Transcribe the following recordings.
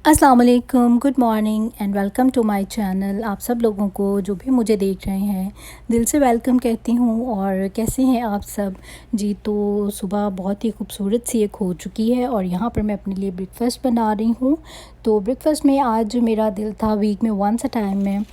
अस्सलाम वालेकुम, good morning and welcome to my channel. आप सब लोगों को जो भी मुझे देख रहे हैं दिल से वेलकम कहती हूँ। और कैसे हैं आप सब जी। तो सुबह बहुत ही खूबसूरत सी एक हो चुकी है और यहाँ पर मैं अपने लिए ब्रेकफ़ास्ट बना रही हूँ। तो ब्रेकफ़ास्ट में आज मेरा दिल था, वीक में वंस अ टाइम में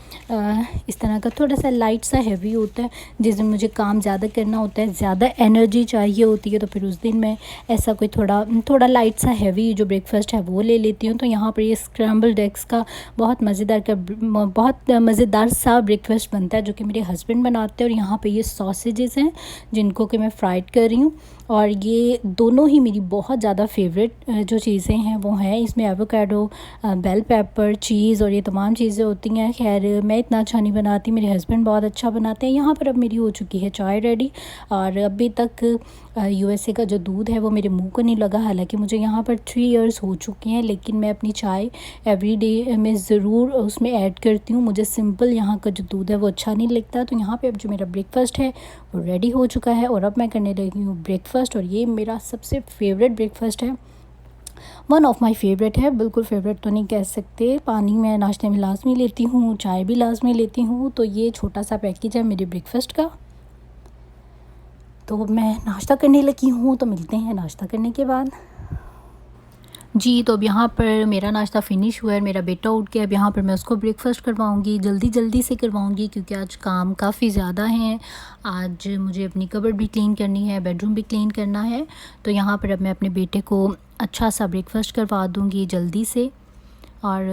इस तरह का थोड़ा सा लाइट सा हैवी होता है, जिस दिन मुझे काम ज़्यादा करना होता है, ज़्यादा एनर्जी चाहिए होती है, तो फिर उस दिन मैं ऐसा कोई थोड़ा लाइट सा हैवी जो ब्रेकफ़ास्ट है वो ले लेती हूँ। तो यहाँ पर ये स्क्रैम्बल्ड एग्स का बहुत मज़ेदार सा ब्रेकफ़ास्ट बनता है, जो कि मेरे हस्बैंड बनाते हैं। और यहाँ पे ये सॉसेजेस हैं जिनको कि मैं फ्राइड कर रही हूँ, और ये दोनों ही मेरी बहुत ज़्यादा फेवरेट जो चीज़ें हैं वो हैं। इसमें एवोकाडो, बेल पेपर, चीज़ और ये तमाम चीज़ें होती हैं। खैर मैं इतना अच्छा नहीं बनाती, मेरे हस्बैंड बहुत अच्छा बनाते हैं। यहाँ पर अब मेरी हो चुकी है चाय रेडी, और अभी तक यूएसए का जो दूध है वो मेरे मुंह को नहीं लगा। हालांकि मुझे यहाँ पर 3 इयर्स हो चुके हैं, लेकिन मैं अपनी चाय एवरीडे में ज़रूर उसमें ऐड करती हूँ। मुझे सिंपल यहाँ का जो दूध है वो अच्छा नहीं लगता। तो यहाँ पे अब जो मेरा ब्रेकफ़ास्ट है वो रेडी हो चुका है, और अब मैं करने लगी हूँ ब्रेकफ़ास्ट। और ये मेरा सबसे फेवरेट ब्रेकफ़ास्ट है, वन ऑफ़ माई फेवरेट है। बिल्कुल फेवरेट तो नहीं कह सकते, पानी मैं नाश्ते में लाजमी लेती हूँ, चाय भी लाजमी लेती हूँ। तो ये छोटा सा पैकेज है मेरे ब्रेकफ़ास्ट का। तो मैं नाश्ता करने लगी हूँ, तो मिलते हैं नाश्ता करने के बाद जी। तो अब यहाँ पर मेरा नाश्ता फ़िनिश हुआ है, मेरा बेटा उठ गया। अब यहाँ पर मैं उसको ब्रेकफ़ास्ट करवाऊँगी, जल्दी जल्दी से करवाऊँगी, क्योंकि आज काम काफ़ी ज़्यादा है। आज मुझे अपनी कबर्ड भी क्लीन करनी है, बेडरूम भी क्लीन करना है। तो यहाँ पर अब मैं अपने बेटे को अच्छा सा ब्रेकफ़ास्ट करवा दूँगी जल्दी से। और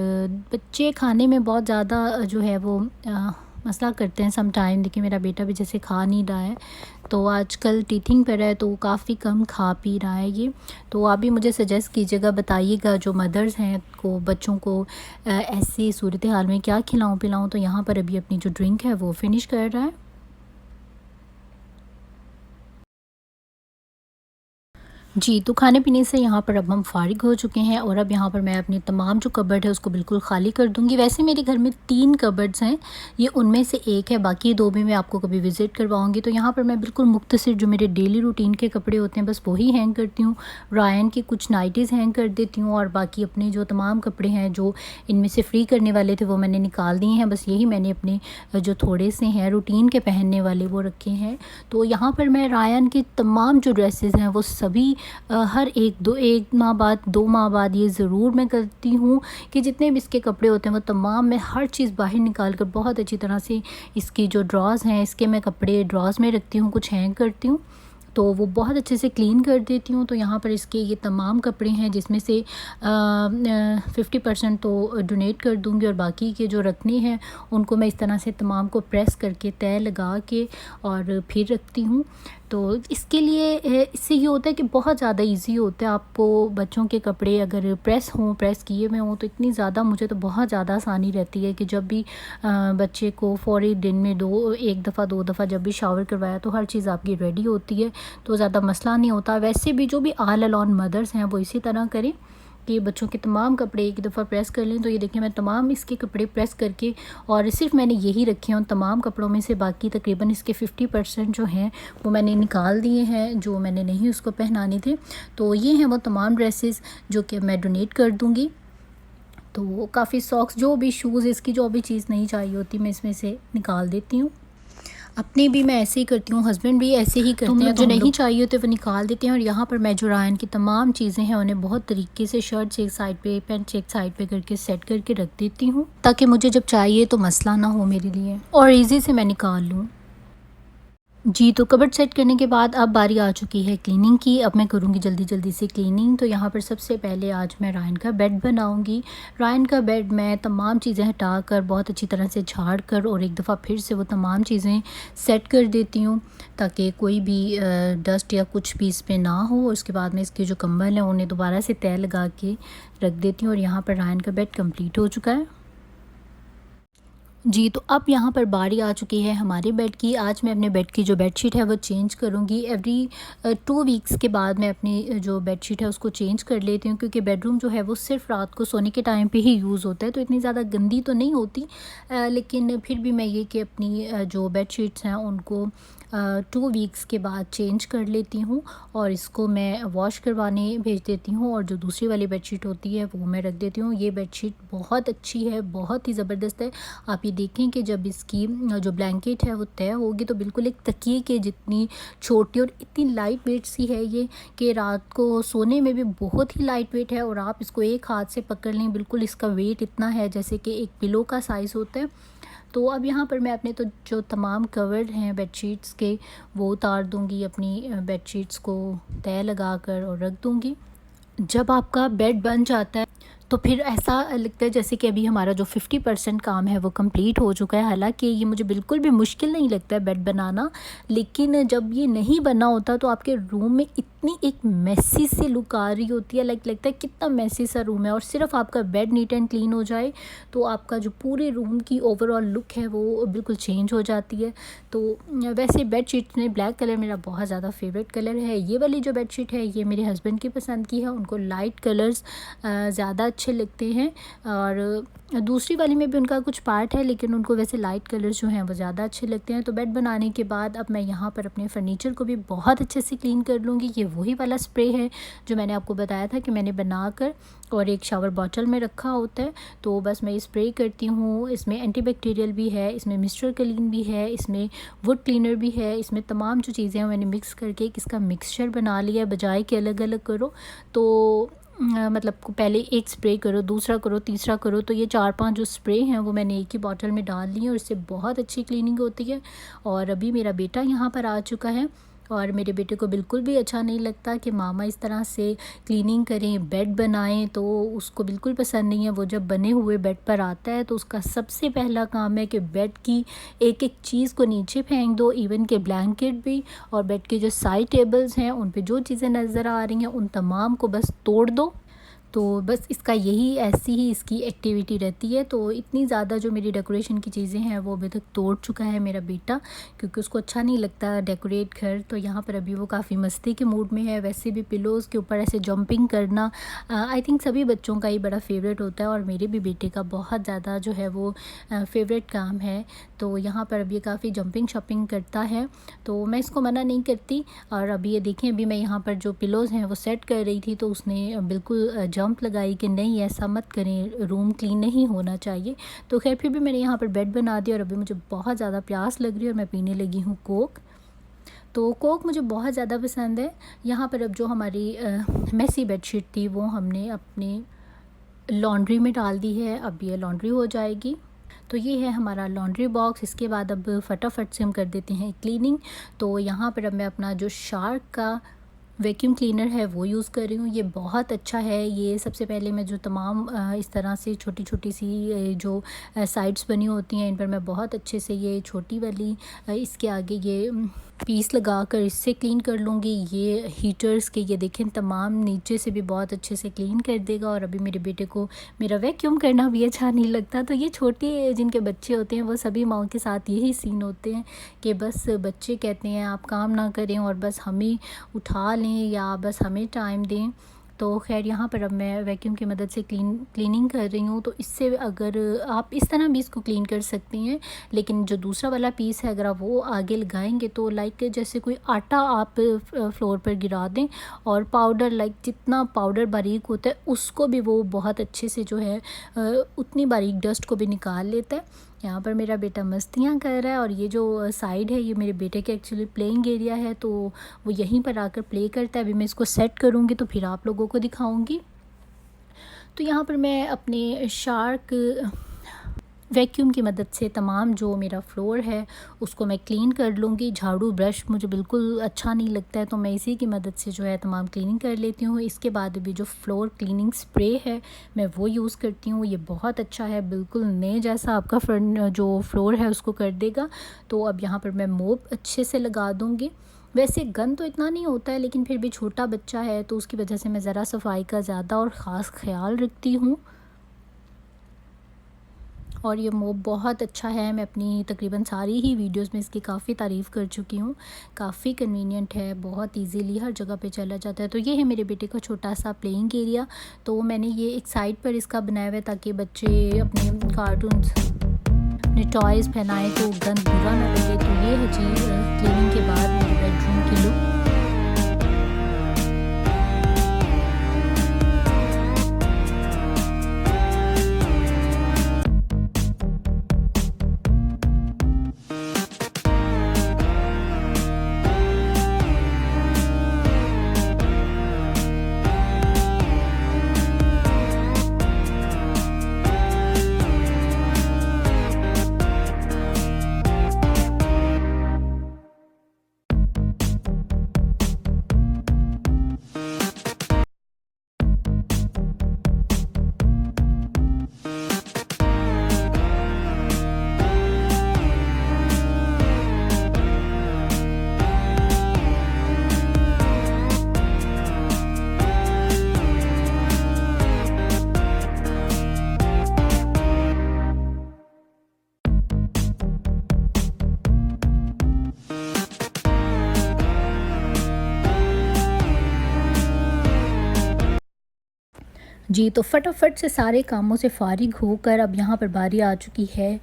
बच्चे खाने में बहुत ज़्यादा जो है वो मसला करते हैं सम टाइम। देखिए मेरा बेटा भी जैसे खा नहीं रहा है, तो आजकल टीथिंग पर है, तो वो काफ़ी कम खा पी रहा है ये। तो आप भी मुझे सजेस्ट कीजिएगा, बताइएगा जो मदर्स हैं को बच्चों को ऐसी सूरत हाल में क्या खिलाऊं पिलाऊं। तो यहाँ पर अभी अपनी जो ड्रिंक है वो फिनिश कर रहा है। जी। तो खाने पीने से यहाँ पर अब हम फ़ारिग हो चुके हैं, और अब यहाँ पर मैं अपनी तमाम जो कबर्ड है उसको बिल्कुल ख़ाली कर दूँगी। वैसे मेरे घर में 3 कबर्ड्स हैं, ये उनमें से एक है, बाकी 2 भी मैं आपको कभी विज़िट करवाऊँगी। तो यहाँ पर मैं बिल्कुल मुख्तसर जो मेरे डेली रूटीन के कपड़े होते हैं बस वही हैंग करती हूँ। रायन की कुछ नाइटीज़ हैंग कर देती हूँ, और बाकी अपने जो तमाम कपड़े हैं जो इनमें से फ्री करने वाले थे वो मैंने निकाल दिए हैं। बस यही मैंने अपने जो थोड़े से हैं रूटीन के पहनने वाले वो रखे हैं। तो यहाँ पर मैं रायन की तमाम जो ड्रेसेस हैं वो सभी हर 1 माह बाद 2 माह बाद ये ज़रूर मैं करती हूँ कि जितने भी इसके कपड़े होते हैं वो तमाम मैं हर चीज़ बाहर निकाल कर बहुत अच्छी तरह से इसकी जो ड्रॉज़ हैं इसके मैं कपड़े ड्रॉज़ में रखती हूँ, कुछ हैंग करती हूँ, तो वो बहुत अच्छे से क्लीन कर देती हूँ। तो यहाँ पर इसके ये तमाम कपड़े हैं जिसमें से 50% तो डोनेट कर दूँगी, और बाकी के जो रखने हैं उनको मैं इस तरह से तमाम को प्रेस करके तय लगा के और फिर रखती हूँ। तो इसके लिए इससे ये होता है कि बहुत ज़्यादा इजी होता है आपको। बच्चों के कपड़े अगर प्रेस किए हुए हों तो इतनी ज़्यादा, मुझे तो बहुत ज़्यादा आसानी रहती है कि जब भी बच्चे को फौरी दिन में 1 दफ़ा 2 दफ़ा जब भी शावर करवाया तो हर चीज़ आपकी रेडी होती है, तो ज़्यादा मसला नहीं होता। वैसे भी जो भी ऑल अलोन मदर्स हैं वो इसी तरह करें कि बच्चों के तमाम कपड़े एक दफ़ा प्रेस कर लें। तो ये देखिए मैं तमाम इसके कपड़े प्रेस करके, और सिर्फ मैंने यही रखे हैं उन तमाम कपड़ों में से, बाकी तकरीबन इसके 50% जो हैं वो मैंने निकाल दिए हैं, जो मैंने नहीं उसको पहनाने थे। तो ये हैं वो तमाम ड्रेसेस जो कि मैं डोनेट कर दूँगी। तो काफ़ी सॉक्स, जो भी शूज़, इसकी जो भी चीज़ नहीं चाहिए होती मैं इसमें से निकाल देती हूँ। अपने भी मैं ऐसे ही करती हूँ, हस्बैंड भी ऐसे ही करते हैं, जो नहीं चाहिए होते वो निकाल देते हैं। और यहाँ पर मैं जो रायन की तमाम चीज़ें हैं उन्हें बहुत तरीके से शर्ट एक साइड पे, पैंट एक साइड पे करके सेट करके रख देती हूँ, ताकि मुझे जब चाहिए तो मसला ना हो मेरे लिए, और ईज़ी से मैं निकाल लूँ। जी। तो कबर्ड सेट करने के बाद अब बारी आ चुकी है क्लीनिंग की। अब मैं करूँगी जल्दी से क्लीनिंग। तो यहाँ पर सबसे पहले आज मैं रायन का बेड बनाऊँगी। रायन का बेड मैं तमाम चीज़ें हटा कर बहुत अच्छी तरह से झाड़ कर और एक दफ़ा फिर से वो तमाम चीज़ें सेट कर देती हूँ, ताकि कोई भी डस्ट या कुछ भी इस पर ना हो। उसके बाद में इसके जो कंबल हैं उन्हें दोबारा से तय लगा के रख देती हूँ, और यहाँ पर रायन का बेड कम्प्लीट हो चुका है। जी। तो अब यहाँ पर बारी आ चुकी है हमारे बेड की। आज मैं अपने बेड की जो बेडशीट है वो चेंज करूँगी। एवरी 2 वीक्स के बाद मैं अपनी जो बेडशीट है उसको चेंज कर लेती हूँ, क्योंकि बेडरूम जो है वो सिर्फ रात को सोने के टाइम पे ही यूज़ होता है, तो इतनी ज़्यादा गंदी तो नहीं होती। लेकिन फिर भी मैं ये कि अपनी जो बेडशीट्स हैं उनको 2 वीक्स के बाद चेंज कर लेती हूँ और इसको मैं वॉश करवाने भेज देती हूँ, और जो दूसरी वाली बेडशीट होती है वो मैं रख देती हूँ। ये बेडशीट बहुत अच्छी है, बहुत ही ज़बरदस्त है। आप ये देखें कि जब इसकी जो ब्लैंकेट है वो तय होगी तो बिल्कुल एक तकिए के जितनी छोटी और इतनी लाइट वेट सी है ये, कि रात को सोने में भी बहुत ही लाइट वेट है। और आप इसको एक हाथ से पकड़ लें, बिल्कुल इसका वेट इतना है जैसे कि एक पिलो का साइज़ होता है। तो अब यहाँ पर मैं अपने तो जो तमाम कवर हैं बेडशीट्स के वो उतार दूँगी, अपनी बेडशीट्स को तय लगा कर और रख दूँगी। जब आपका बेड बन जाता है तो फिर ऐसा लगता है जैसे कि अभी हमारा जो 50% काम है वो कंप्लीट हो चुका है। हालांकि ये मुझे बिल्कुल भी मुश्किल नहीं लगता है बेड बनाना, लेकिन जब ये नहीं बना होता तो आपके रूम में इतनी एक मेसी सी लुक आ रही होती है, लगता है कितना मेसी सा रूम है। और सिर्फ आपका बेड नीट एंड क्लीन हो जाए तो आपका जो पूरे रूम की ओवरऑल लुक है वो बिल्कुल चेंज हो जाती है। तो वैसे बेड शीट में ब्लैक कलर मेरा बहुत ज़्यादा फेवरेट कलर है। ये वाली जो बेड शीट है ये मेरे हस्बैंड की पसंद की है, उनको लाइट कलर्स ज़्यादा अच्छे लगते हैं। और दूसरी वाली में भी उनका कुछ पार्ट है, लेकिन उनको वैसे लाइट कलर्स जो हैं वो ज़्यादा अच्छे लगते हैं। तो बेड बनाने के बाद अब मैं यहाँ पर अपने फ़र्नीचर को भी बहुत अच्छे से क्लीन कर लूँगी। ये वही वाला स्प्रे है जो मैंने आपको बताया था कि मैंने बनाकर और एक शावर बॉटल में रखा होता है। तो बस मैं स्प्रे करती हूँ। इसमें एंटीबैक्टीरियल भी है, इसमें मिस्टर क्लीन भी है, इसमें वुड क्लीनर भी है, इसमें तमाम जो चीज़ें हैं मैंने मिक्स करके इसका मिक्सचर बना लिया। बजाय कि अलग अलग करो तो मतलब पहले एक स्प्रे करो, दूसरा करो, तीसरा करो, तो ये 4-5 जो स्प्रे हैं वो मैंने एक ही बॉटल में डाल लिए और इससे बहुत अच्छी क्लीनिंग होती है। और अभी मेरा बेटा यहाँ पर आ चुका है और मेरे बेटे को बिल्कुल भी अच्छा नहीं लगता कि मामा इस तरह से क्लीनिंग करें, बेड बनाएं, तो उसको बिल्कुल पसंद नहीं है। वो जब बने हुए बेड पर आता है तो उसका सबसे पहला काम है कि बेड की एक एक चीज़ को नीचे फेंक दो, इवन के ब्लैंकेट भी, और बेड के जो साइड टेबल्स हैं उन पे जो चीज़ें नज़र आ रही हैं उन तमाम को बस तोड़ दो। तो बस इसका यही ऐसी ही इसकी एक्टिविटी रहती है। तो इतनी ज़्यादा जो मेरी डेकोरेशन की चीज़ें हैं वो अभी तक तोड़ चुका है मेरा बेटा, क्योंकि उसको अच्छा नहीं लगता डेकोरेट घर। तो यहाँ पर अभी वो काफ़ी मस्ती के मूड में है। वैसे भी पिलोज़ के ऊपर ऐसे जंपिंग करना आई थिंक सभी बच्चों का ही बड़ा फेवरेट होता है, और मेरे भी बेटे का बहुत ज़्यादा जो है वो फेवरेट काम है। तो यहाँ पर अभी काफ़ी जंपिंग शॉपिंग करता है, तो मैं इसको मना नहीं करती। और अभी ये देखें, अभी मैं यहाँ पर जो पिलोज़ हैं वो सेट कर रही थी तो उसने बिल्कुल जंप लगाई कि नहीं ऐसा मत करें, रूम क्लीन नहीं होना चाहिए। तो खैर फिर भी मैंने यहाँ पर बेड बना दिया और अभी मुझे बहुत ज़्यादा प्यास लग रही है और मैं पीने लगी हूँ कोक। तो कोक मुझे बहुत ज़्यादा पसंद है। यहाँ पर अब जो हमारी मेसी बेडशीट थी वो हमने अपनी लॉन्ड्री में डाल दी है, अब ये लॉन्ड्री हो जाएगी। तो ये है हमारा लॉन्ड्री बॉक्स। इसके बाद अब फटाफट से हम कर देते हैं क्लीनिंग। तो यहाँ पर अब मैं अपना जो शार्क का वैक्यूम क्लीनर है वो यूज़ कर रही हूँ। ये बहुत अच्छा है। ये सबसे पहले मैं जो तमाम इस तरह से छोटी छोटी सी जो साइड्स बनी होती हैं इन पर मैं बहुत अच्छे से ये छोटी वाली इसके आगे ये पीस लगा कर इससे क्लीन कर लूँगी। ये हीटर्स के ये देखें तमाम नीचे से भी बहुत अच्छे से क्लीन कर देगा। और अभी मेरे बेटे को मेरा वैक्यूम करना भी अच्छा नहीं लगता। तो ये छोटे जिनके बच्चे होते हैं वो सभी माँओं के साथ यही सीन होते हैं कि बस बच्चे कहते हैं आप काम ना करें और बस हमें उठा लें या बस हमें टाइम दें। तो खैर यहाँ पर अब मैं वैक्यूम की मदद से क्लीनिंग कर रही हूँ। तो इससे अगर आप इस तरह भी इसको क्लीन कर सकती हैं, लेकिन जो दूसरा वाला पीस है अगर आप वो आगे लगाएंगे तो लाइक जैसे कोई आटा आप फ्लोर पर गिरा दें और पाउडर लाइक जितना पाउडर बारीक होता है उसको भी वो बहुत अच्छे से जो है उतनी बारीक डस्ट को भी निकाल लेता है। यहाँ पर मेरा बेटा मस्तियाँ कर रहा है और ये जो साइड है ये मेरे बेटे के एक्चुअली प्लेइंग एरिया है, तो वो यहीं पर आकर प्ले करता है। अभी मैं इसको सेट करूँगी तो फिर आप लोगों को दिखाऊँगी। तो यहाँ पर मैं अपने शार्क वैक्यूम की मदद से तमाम जो मेरा फ्लोर है उसको मैं क्लीन कर लूँगी। झाड़ू ब्रश मुझे बिल्कुल अच्छा नहीं लगता है, तो मैं इसी की मदद से जो है तमाम क्लीनिंग कर लेती हूँ। इसके बाद भी जो फ्लोर क्लीनिंग स्प्रे है मैं वो यूज़ करती हूँ। ये बहुत अच्छा है, बिल्कुल नए जैसा आपका जो फ्लोर है उसको कर देगा। तो अब यहाँ पर मैं मोप अच्छे से लगा दूँगी। वैसे गंद तो इतना नहीं होता है, लेकिन फिर भी छोटा बच्चा है तो उसकी वजह से मैं ज़रा सफाई का ज़्यादा और ख़ास ख्याल रखती हूँ। और ये मोप बहुत अच्छा है। मैं अपनी तकरीबन सारी ही वीडियोस में इसकी काफ़ी तारीफ़ कर चुकी हूँ। काफ़ी कन्वीनियंट है, बहुत इजीली हर जगह पे चला जाता है। तो ये है मेरे बेटे का छोटा सा प्लेइंग एरिया। तो मैंने ये एक साइड पर इसका बनाया हुआ है ताकि बच्चे अपने अपने टॉयज़ फैलाएँ तो गंद बुरा ना लगे। तो ये है जी क्लीनिंग के बाद मेरे बेडरूम की लुक। जी, तो फटाफट से सारे कामों से फ़ारिग होकर अब यहाँ पर बारी आ चुकी है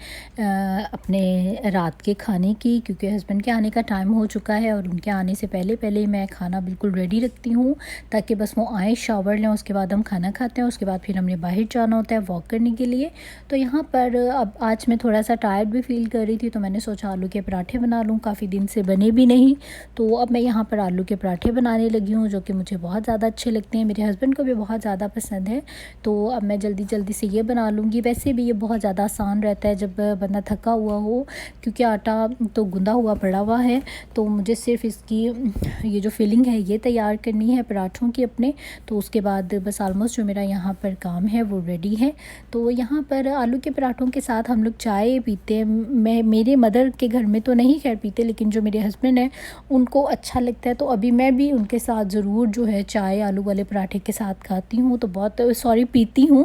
अपने रात के खाने की, क्योंकि हस्बैंड के आने का टाइम हो चुका है और उनके आने से पहले पहले मैं खाना बिल्कुल रेडी रखती हूँ, ताकि बस वो आएँ, शावर लें, उसके बाद हम खाना खाते हैं। उसके बाद फिर हमने बाहर जाना होता है वॉक करने के लिए। तो यहाँ पर अब आज मैं थोड़ा सा टायर्ड भी फ़ील कर रही थी, तो मैंने सोचा आलू के पराठे बना लूँ, काफ़ी दिन से बने भी नहीं। तो अब मैं यहाँ पर आलू के पराठे बनाने लगी हूँ, जो कि मुझे बहुत ज़्यादा अच्छे लगते हैं, मेरे हस्बैंड को भी बहुत ज़्यादा पसंद है। तो अब मैं जल्दी जल्दी से ये बना लूँगी। वैसे भी ये बहुत ज़्यादा आसान रहता है जब बंदा थका हुआ हो, क्योंकि आटा तो गूँधा हुआ पड़ा हुआ है। तो मुझे सिर्फ इसकी ये जो फिलिंग है ये तैयार करनी है पराठों की अपने। तो उसके बाद बस ऑलमोस्ट जो मेरा यहाँ पर काम है वो रेडी है। तो यहाँ पर आलू के पराठों के साथ हम लोग चाय पीते हैं। मैं मेरे मदर के घर में तो नहीं खैर पीते, लेकिन जो मेरे हस्बैंड हैं उनको अच्छा लगता है। तो अभी मैं भी उनके साथ ज़रूर जो है चाय आलू वाले पराठे के साथ खाती हूँ, तो बहुत पीती हूँ।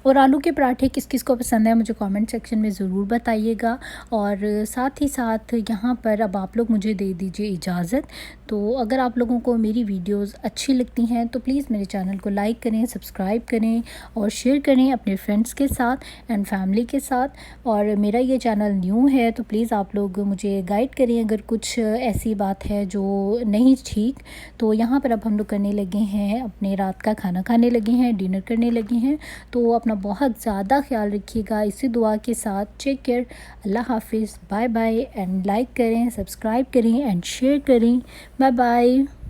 और आलू के पराठे किस किस को पसंद है मुझे कमेंट सेक्शन में ज़रूर बताइएगा। और साथ ही साथ यहाँ पर अब आप लोग मुझे दे दीजिए इजाज़त। तो अगर आप लोगों को मेरी वीडियोस अच्छी लगती हैं तो प्लीज़ मेरे चैनल को लाइक करें, सब्सक्राइब करें और शेयर करें अपने फ्रेंड्स के साथ एंड फैमिली के साथ। और मेरा ये चैनल न्यू है तो प्लीज़ आप लोग मुझे गाइड करें अगर कुछ ऐसी बात है जो नहीं ठीक। तो यहाँ पर अब हम लोग करने लगे हैं, अपने रात का खाना खाने लगे हैं, डिनर करने लगे हैं। तो अपना बहुत ज़्यादा ख्याल रखिएगा इसी दुआ के साथ। टेक केयर, अल्लाह हाफिज़, बाय बाय एंड लाइक करें, सब्सक्राइब करें एंड शेयर करें। Bye bye.